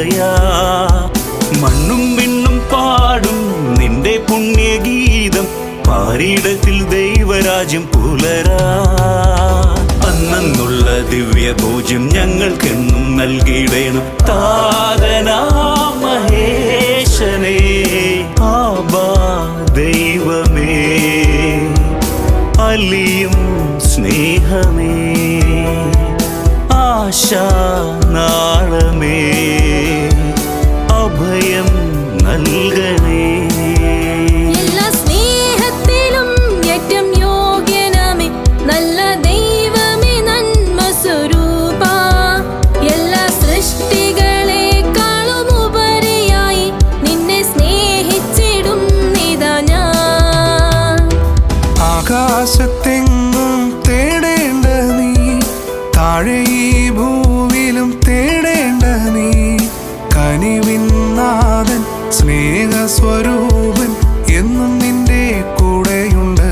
ഇടയാ. മണ്ണും വിണ്ണും പാടും നിന്റെ പുണ്യഗീതം, പാരിടത്തിൽ ദൈവരാജ്യം പുലരാ. അന്നുള്ള ദിവ്യഭോജ്യം ഞങ്ങൾക്കെന്നും നൽകിയിടേണം താതനാ മഹേശനേ. ആബാ ദൈവമേ, അലിയും സ്നേഹമേ, ആശാനാളമേ, അഭയം നൽകണേ. ആകാശത്തെങ്ങും തേടേണ്ട നീ, താഴെ ഈ ഭൂവിലും തേടേണ്ട നീ. കനിവിന്നാഥൻ സ്നേഹസ്വരൂപൻ എന്നും നിന്റെ കൂടെയുണ്ട്.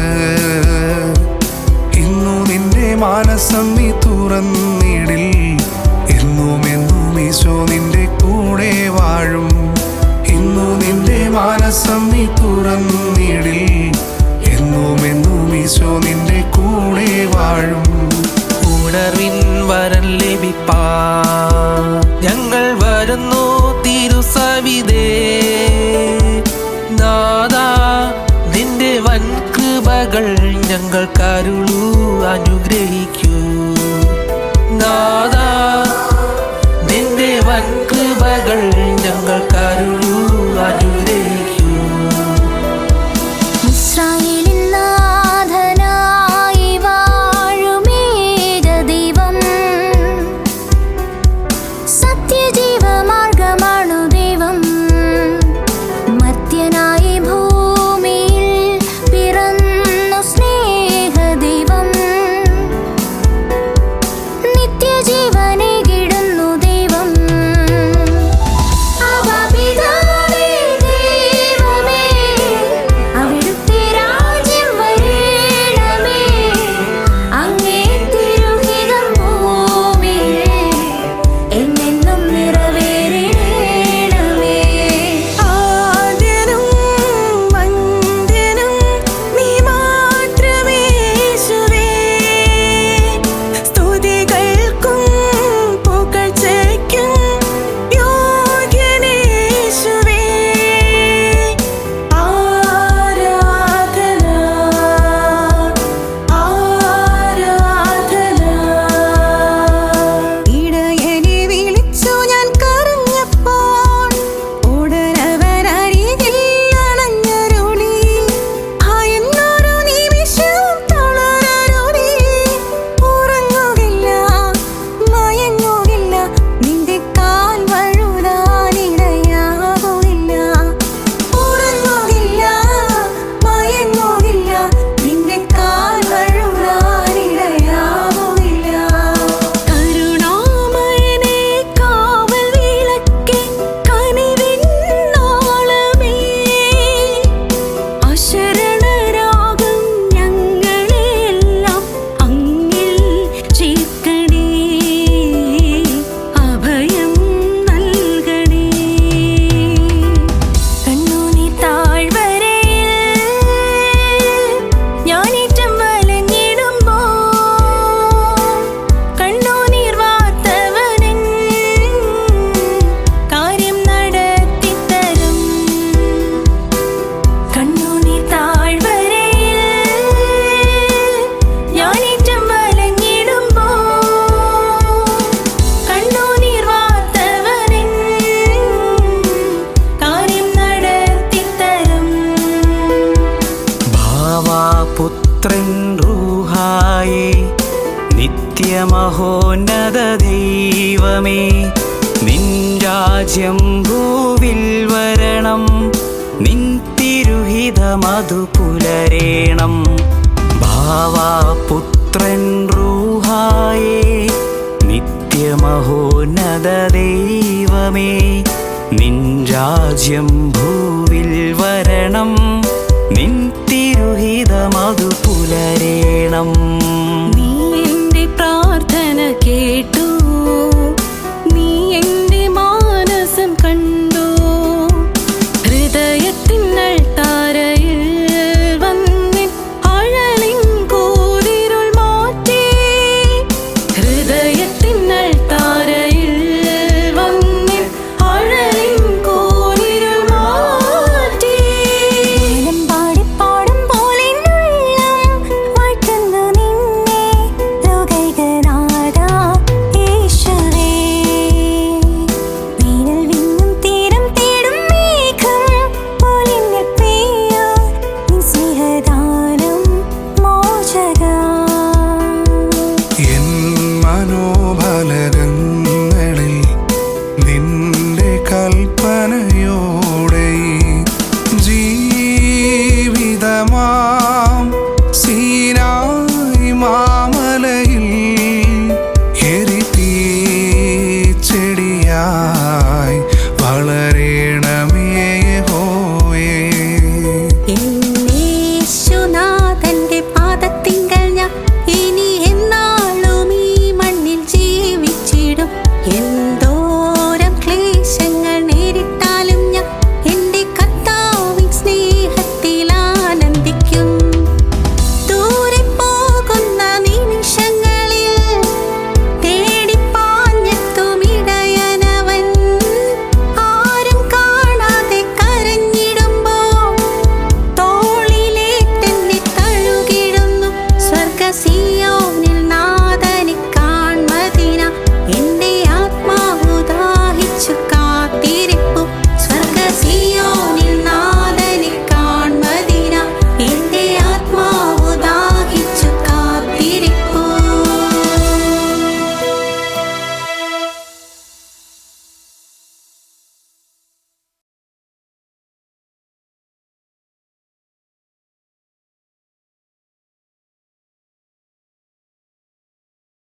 ഇന്നു നിന്റെ മാനസം നീ തുറന്നിടിൽ, എന്നും എന്നും ഈശോ നിന്റെ കൂടെ വാഴും. ഇന്നു നിന്റെ മാനസം നീ തുറന്നിടിൽ, എന്നും ഈശോ നിന്റെ കൂടെ വാഴും. ഉണർവിൻ വരം ലഭിപ്പാൻ ഞങ്ങൾ വരുന്നു തിരുസവിധേ. നാഥാ നിന്റെ വൻ കൃപകൾ ഞങ്ങൾ കരുളൂ, അനുഗ്രഹിക്കൂ. നാഥാ നിന്റെ വൻ കൃപകൾ ഞങ്ങൾ കരുളൂ, അനുഗ്രഹിക്കൂ. പുത്രൻ റൂഹായേ, നിത്യമഹോന്നത ദൈവമേ, നിൻ രാജ്യം ഭൂവിൽ വരണം, നിൻ തിരുഹിതമതു പുലരേണം. ഭാവാപുത്രൻ റൂഹായേ, നിത്യമഹോന്നത ദൈവമേ, നിൻ രാജ്യം ഭൂവിൽ വരണം, നിൻ തിരുഹിതമതു പുലരേണം.